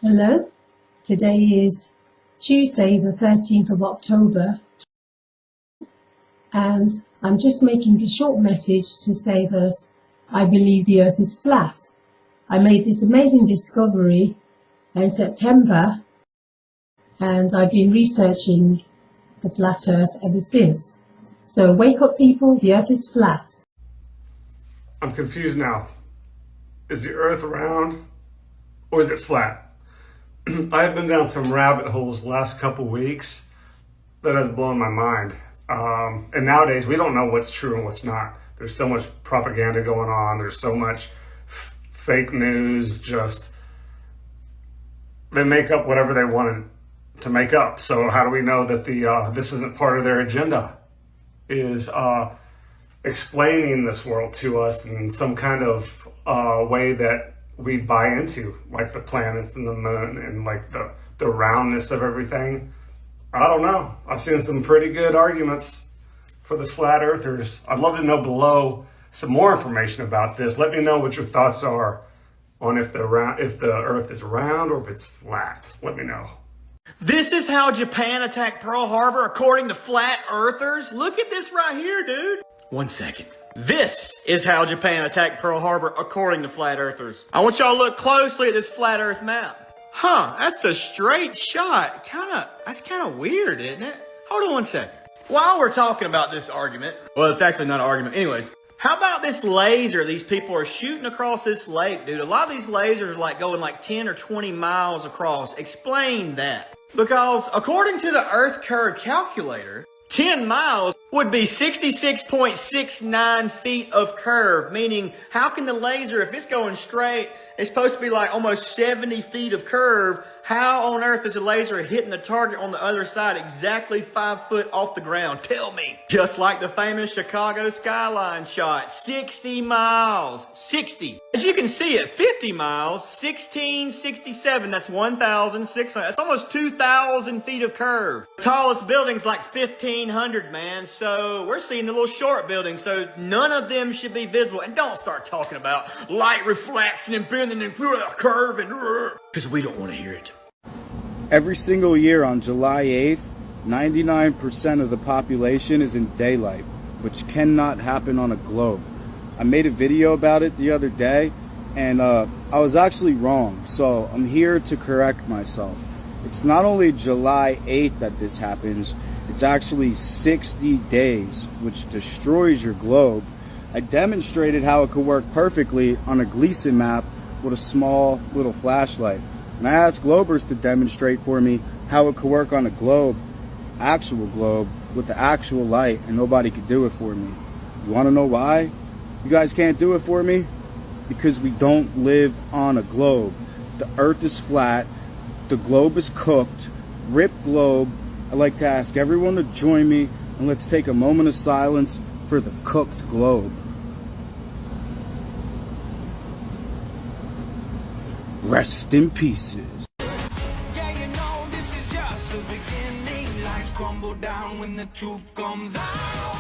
Hello, today is Tuesday the 13th of October and I'm just making a short message to say that I believe the earth is flat. I made this amazing discovery in September and I've been researching the flat earth ever since. So wake up people, the earth is flat. I'm confused now. Is the earth round or is it flat? I have been down some rabbit holes the last couple weeks that has blown my mind. And nowadays we don't know what's true and what's not. There's so much propaganda going on. There's so much fake news. Just they make up whatever they wanted to make up. So how do we know that this isn't part of their agenda? Is explaining this world to us in some kind of way that we buy into, like the planets and the moon and like the roundness of everything. I don't know. I've seen some pretty good arguments for the flat earthers. I'd love to know below some more information about this. Let me know what your thoughts are on if the earth is round or if it's flat. Let me know. This is how Japan attacked Pearl Harbor according to flat earthers? Look at this right here, dude. 1 second. This is how Japan attacked Pearl Harbor according to flat earthers. I want y'all to look closely at this flat earth map. Huh, that's a straight shot. That's kind of weird, isn't it? Hold on 1 second. While we're talking about this argument, well, it's actually not an argument. Anyways, how about this laser these people are shooting across this lake, dude? A lot of these lasers are like going like 10 or 20 miles across. Explain that. Because according to the Earth Curve calculator, 10 miles would be 66.69 feet of curve, meaning how can the laser, if it's going straight, it's supposed to be like almost 70 feet of curve. How on earth is a laser hitting the target on the other side exactly 5 foot off the ground? Tell me. Just like the famous Chicago skyline shot, 60 miles, 60. As you can see at 50 miles, 1667, that's 1,600, that's almost 2,000 feet of curve. The tallest building's like 1,500, man, so we're seeing the little short buildings, so none of them should be visible. And don't start talking about light reflection and bending and curve and because we don't want to hear it. Every single year on July 8th, 99% of the population is in daylight, which cannot happen on a globe. I made a video about it the other day, and I was actually wrong, so I'm here to correct myself. It's not only July 8th that this happens, it's actually 60 days, which destroys your globe. I demonstrated how it could work perfectly on a Gleason map with a small little flashlight. And I asked Globers to demonstrate for me how it could work on a globe, actual globe, with the actual light, and nobody could do it for me. You want to know why you guys can't do it for me? Because we don't live on a globe. The earth is flat, the globe is cooked, rip globe. I'd like to ask everyone to join me, and let's take a moment of silence for the cooked globe. Rest in pieces. Yeah, you know this is just the beginning. Lights crumble down when the truth comes out.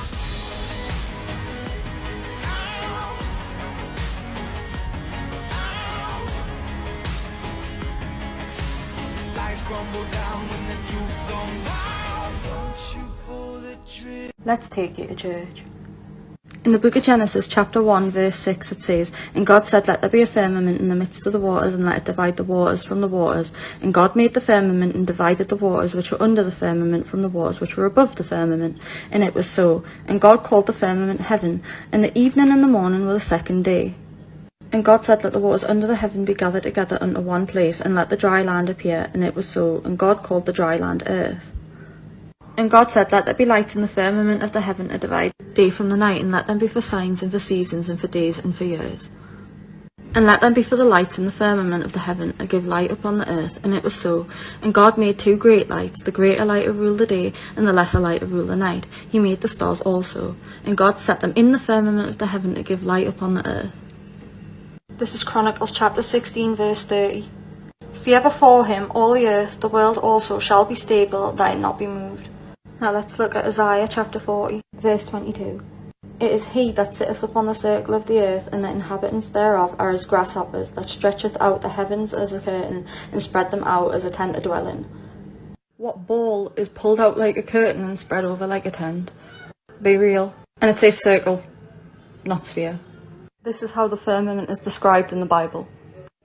Lights crumble down when the truth comes out. Don't you pull the trigger. Let's take you to church. In the book of Genesis, chapter 1, verse 6, it says, And God said, Let there be a firmament in the midst of the waters, and let it divide the waters from the waters. And God made the firmament, and divided the waters which were under the firmament from the waters which were above the firmament. And it was so. And God called the firmament heaven. And the evening and the morning were the second day. And God said, Let the waters under the heaven be gathered together unto one place, and let the dry land appear. And it was so. And God called the dry land earth. And God said, Let there be lights in the firmament of the heaven to divide day from the night, and let them be for signs and for seasons and for days and for years. And let them be for the lights in the firmament of the heaven to give light upon the earth. And it was so. And God made 2 great lights, the greater light to rule the day, and the lesser light to rule the night. He made the stars also. And God set them in the firmament of the heaven to give light upon the earth. This is Chronicles chapter 16, verse 30. Fear before him, all the earth, the world also shall be stable, that it not be moved. Now let's look at Isaiah chapter 40, verse 22. It is he that sitteth upon the circle of the earth, and the inhabitants thereof are as grasshoppers, that stretcheth out the heavens as a curtain, and spread them out as a tent to dwell in. What ball is pulled out like a curtain and spread over like a tent? Be real. And it says circle, not sphere. This is how the firmament is described in the Bible.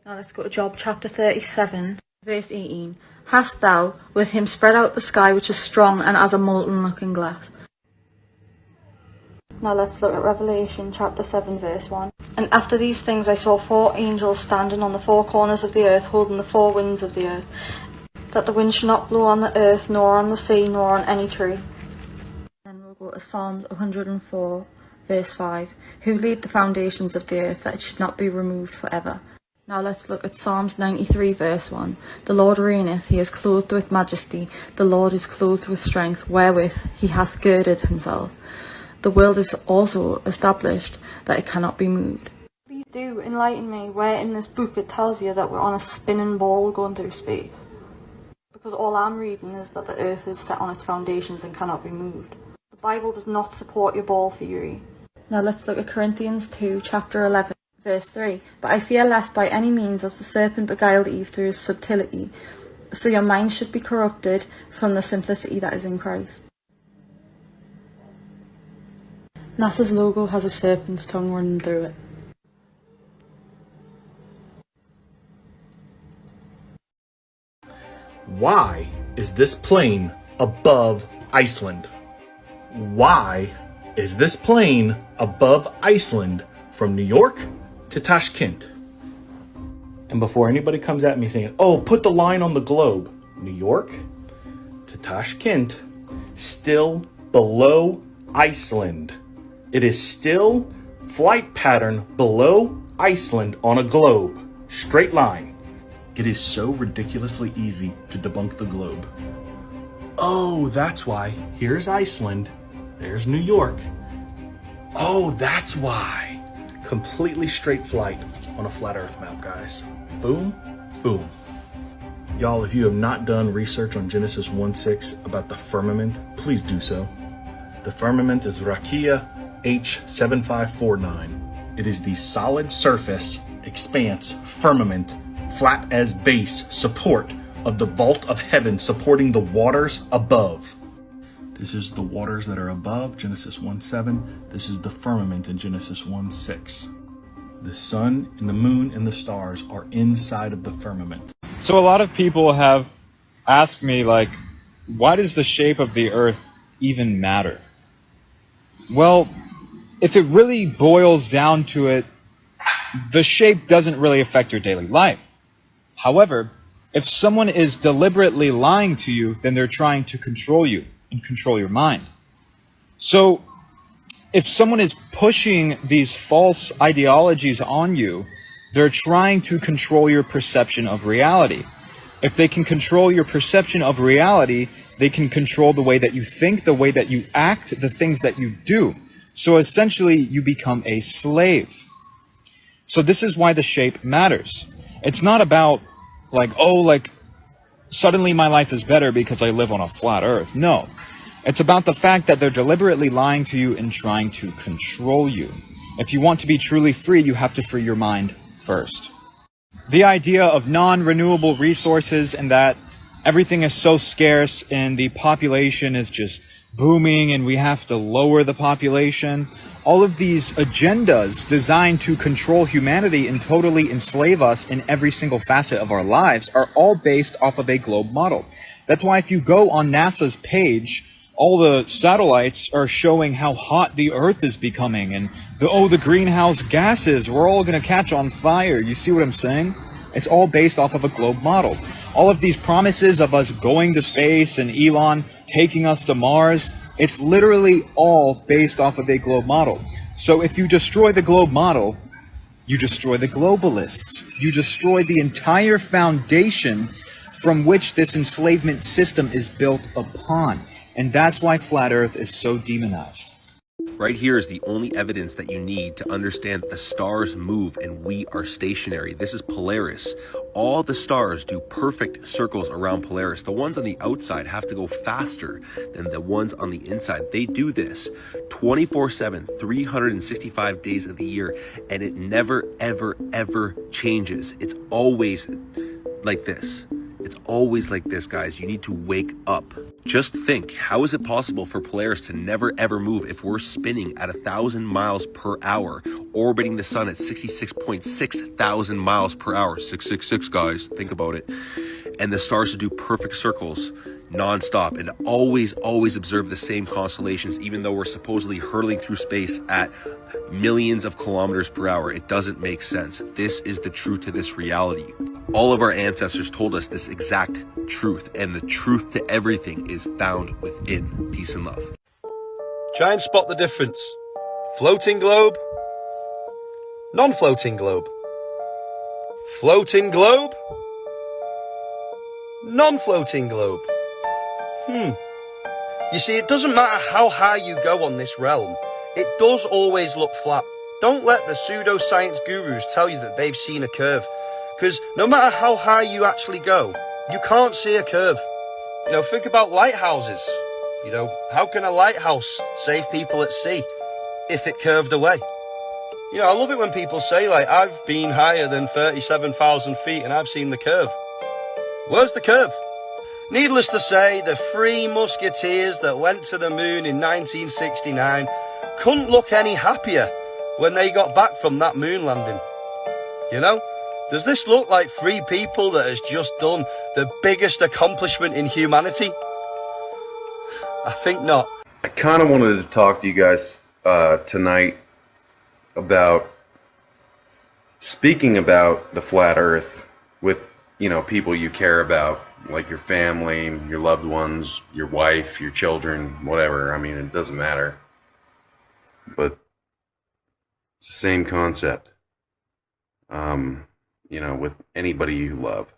Now let's go to Job chapter 37, verse 18. Hast thou with him spread out the sky, which is strong and as a molten looking glass? Now let's look at Revelation chapter 7 verse 1. And after these things I saw 4 angels standing on the 4 corners of the earth, holding the 4 winds of the earth, that the wind should not blow on the earth, nor on the sea, nor on any tree. Then we'll go to Psalms 104 verse 5. Who laid the foundations of the earth, that it should not be removed forever? Now let's look at Psalms 93 verse 1. The Lord reigneth, he is clothed with majesty, the Lord is clothed with strength, wherewith he hath girded himself. The world is also established, that it cannot be moved. Please do enlighten me where in this book it tells you that we're on a spinning ball going through space. Because all I'm reading is that the earth is set on its foundations and cannot be moved. The Bible does not support your ball theory. Now let's look at Corinthians 2, chapter 11, verse 3. But I fear lest by any means, as the serpent beguiled Eve through his subtlety, so your minds should be corrupted from the simplicity that is in Christ. NASA's logo has a serpent's tongue running through it. Why is this plane above Iceland? Why is this plane above Iceland from New York to Tashkent? And before anybody comes at me saying, oh, put the line on the globe, New York to Tashkent, still below Iceland. It is still flight pattern below Iceland on a globe. Straight line. It is so ridiculously easy to debunk the globe. Oh, that's why. Here's Iceland. There's New York. Oh, that's why. Completely straight flight on a flat earth map, guys. Boom, boom. Y'all, if you have not done research on Genesis 1:6 about the firmament, please do so. The firmament is Rakia H7549. It is the solid surface, expanse, firmament, flat as base support of the vault of heaven supporting the waters above. This is the waters that are above, Genesis 1:7. This is the firmament in Genesis 1:6. The sun and the moon and the stars are inside of the firmament. So a lot of people have asked me, like, why does the shape of the earth even matter? Well, if it really boils down to it, the shape doesn't really affect your daily life. However, if someone is deliberately lying to you, then they're trying to control you and control your mind. So, if someone is pushing these false ideologies on you, they're trying to control your perception of reality. If they can control your perception of reality, they can control the way that you think, the way that you act, the things that you do. So essentially, you become a slave. So this is why the shape matters. It's not about suddenly my life is better because I live on a flat earth. No. It's about the fact that they're deliberately lying to you and trying to control you. If you want to be truly free, you have to free your mind first. The idea of non-renewable resources and that everything is so scarce and the population is just booming and we have to lower the population. All of these agendas designed to control humanity and totally enslave us in every single facet of our lives are all based off of a globe model. That's why if you go on NASA's page, all the satellites are showing how hot the Earth is becoming and the greenhouse gases, we're all going to catch on fire. You see what I'm saying? It's all based off of a globe model. All of these promises of us going to space and Elon taking us to Mars, it's literally all based off of a globe model. So if you destroy the globe model, you destroy the globalists. You destroy the entire foundation from which this enslavement system is built upon. And that's why Flat Earth is so demonized. Right here is the only evidence that you need to understand that the stars move and we are stationary. This is Polaris, All the stars do perfect circles around Polaris. The ones on the outside have to go faster than the ones on the inside. They do this 24/7, 365 days of the year, and it never, ever, ever changes. It's always like this. It's always like this, guys. You need to wake up. Just think, how is it possible for Polaris to never ever move if we're spinning at 1,000 miles per hour, orbiting the sun at 66.6 thousand miles per hour? 666, guys. Think about it. And the stars to do perfect circles non-stop and always observe the same constellations, even though we're supposedly hurtling through space at millions of kilometers per hour. It doesn't make sense. This is the truth to this reality. All of our ancestors told us this exact truth, and the truth to everything is found within. Peace and love. Try and spot the difference. Floating globe, non-floating globe. Floating globe, non-floating globe. You see, it doesn't matter how high you go on this realm, it does always look flat. Don't let the pseudoscience gurus tell you that they've seen a curve, because no matter how high you actually go, you can't see a curve. You know, think about lighthouses. You know, how can a lighthouse save people at sea if it curved away? You know, I love it when people say, like, I've been higher than 37,000 feet and I've seen the curve. Where's the curve? Needless to say, the three musketeers that went to the moon in 1969 couldn't look any happier when they got back from that moon landing. You know, does this look like three people that has just done the biggest accomplishment in humanity? I think not. I kind of wanted to talk to you guys tonight about speaking about the flat earth with, you know, people you care about, like your family, your loved ones, your wife, your children, whatever. I mean, it doesn't matter. But it's the same concept. You know, with anybody you love.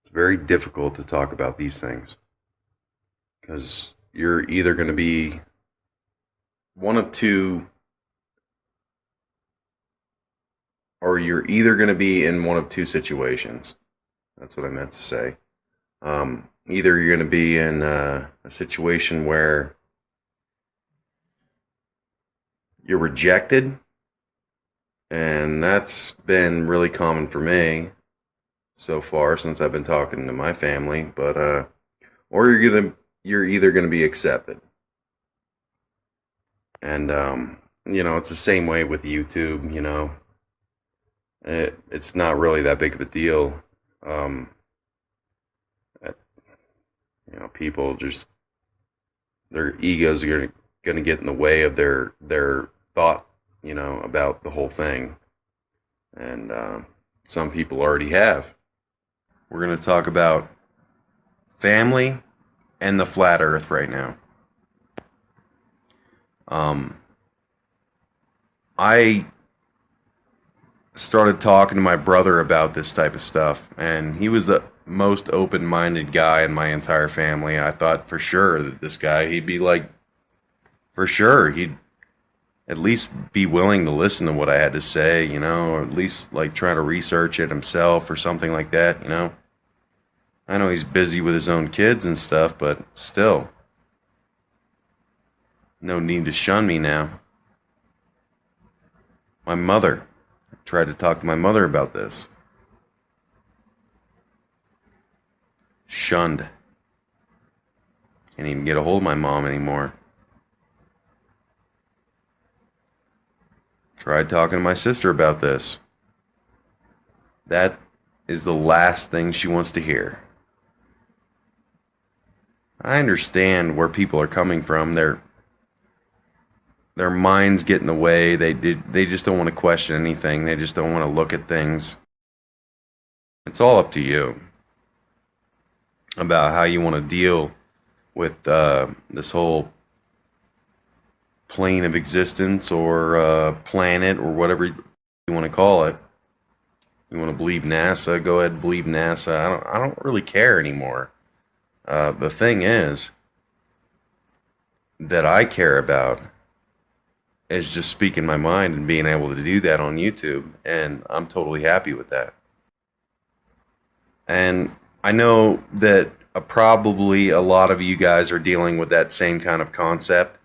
It's very difficult to talk about these things because you're either going to be one of two, or you're either going to be in one of two situations. That's what I meant to say. Either you're going to be in a situation where you're rejected, and that's been really common for me so far since I've been talking to my family, but or you're either going to be accepted. And you know, it's the same way with YouTube, you know. It's not really that big of a deal. You know, people just, their egos are going to get in the way of their thought, you know, about the whole thing. And some people already have. We're going to talk about family and the flat earth right now. I started talking to my brother about this type of stuff, and he was the most open-minded guy in my entire family. I thought for sure that this guy, he'd be like, for sure, he'd at least be willing to listen to what I had to say, you know, or at least like try to research it himself or something like that, you know. I know he's busy with his own kids and stuff, but still. No need to shun me now. My mother. I tried to talk to my mother about this. Shunned. Can't even get a hold of my mom anymore. Tried talking to my sister about this. That is the last thing she wants to hear. I understand where people are coming from. Their minds get in the way. They just don't want to question anything. They just don't want to look at things. It's all up to you about how you want to deal with this whole plane of existence or planet or whatever you want to call it. You want to believe NASA? Go ahead and believe NASA. I don't really care anymore. The thing is that I care about is just speaking my mind and being able to do that on YouTube, and I'm totally happy with that. And I know that probably a lot of you guys are dealing with that same kind of concept.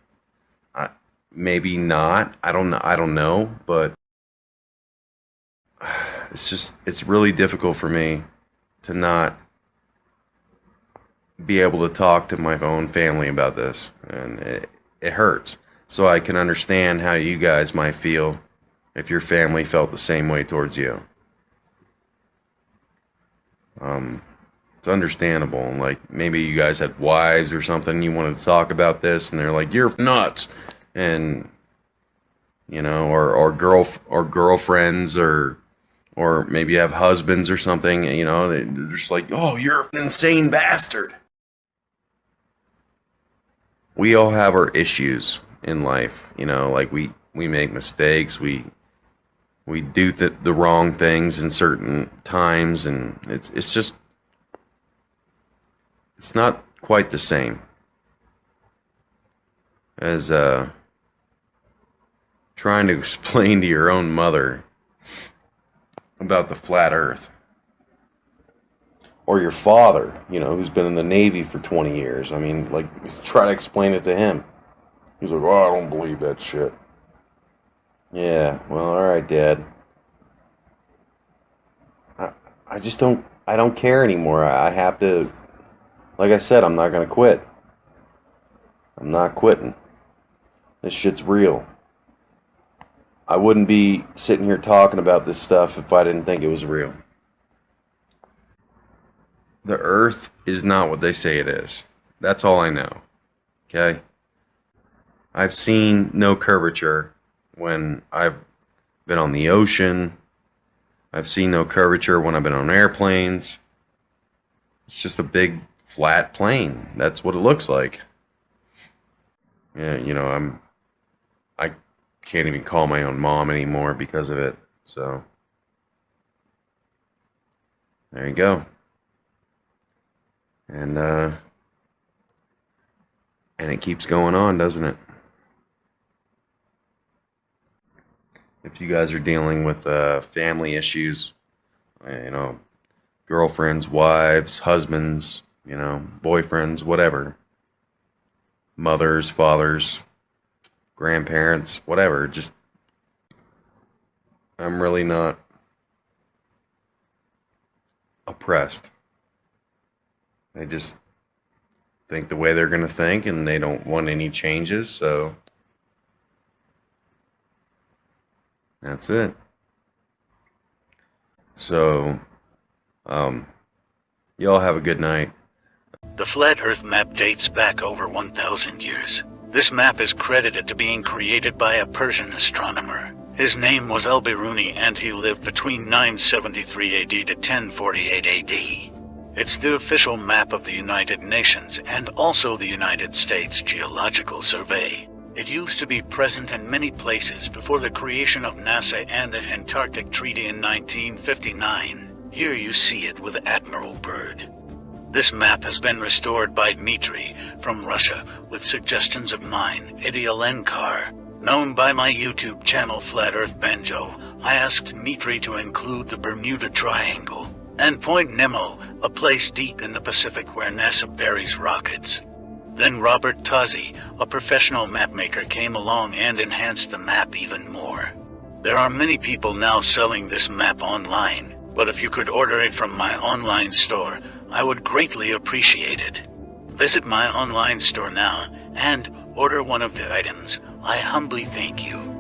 Maybe not. I don't know, but it's really difficult for me to not be able to talk to my own family about this, and it hurts. So I can understand how you guys might feel if your family felt the same way towards you. It's understandable. Like, maybe you guys had wives or something, you wanted to talk about this, and they're like, "You're nuts," and you know, or girlfriends, or maybe you have husbands or something. You know, they're just like, "Oh, you're an insane bastard." We all have our issues in life, you know, like we make mistakes, we do the wrong things in certain times, and it's not quite the same as trying to explain to your own mother about the flat earth, or your father, you know, who's been in the Navy for 20 years. I mean, like, try to explain it to him. He's like, "Oh, I don't believe that shit." Yeah, well, all right, Dad. I don't care anymore. I have to, like I said, I'm not going to quit. I'm not quitting. This shit's real. I wouldn't be sitting here talking about this stuff if I didn't think it was real. The earth is not what they say it is. That's all I know. Okay? I've seen no curvature when I've been on the ocean. I've seen no curvature when I've been on airplanes. It's just a big flat plane. That's what it looks like. Yeah, you know, I can't even call my own mom anymore because of it. So there you go. And it keeps going on, doesn't it? If you guys are dealing with family issues, you know, girlfriends, wives, husbands, you know, boyfriends, whatever, mothers, fathers, grandparents, whatever, just, I'm really not oppressed. They just think the way they're going to think, and they don't want any changes, so that's it. So, y'all have a good night. The Flat Earth map dates back over 1,000 years. This map is credited to being created by a Persian astronomer. His name was Al-Biruni, and he lived between 973 AD to 1048 AD. It's the official map of the United Nations and also the United States Geological Survey. It used to be present in many places before the creation of NASA and the Antarctic Treaty in 1959. Here you see it with Admiral Byrd. This map has been restored by Dmitry from Russia with suggestions of mine, Eddie Alenkar. Known by my YouTube channel Flat Earth Banjo, I asked Dmitry to include the Bermuda Triangle and Point Nemo, a place deep in the Pacific where NASA buries rockets. Then Robert Tozzi, a professional mapmaker, came along and enhanced the map even more. There are many people now selling this map online, but if you could order it from my online store, I would greatly appreciate it. Visit my online store now and order one of the items. I humbly thank you.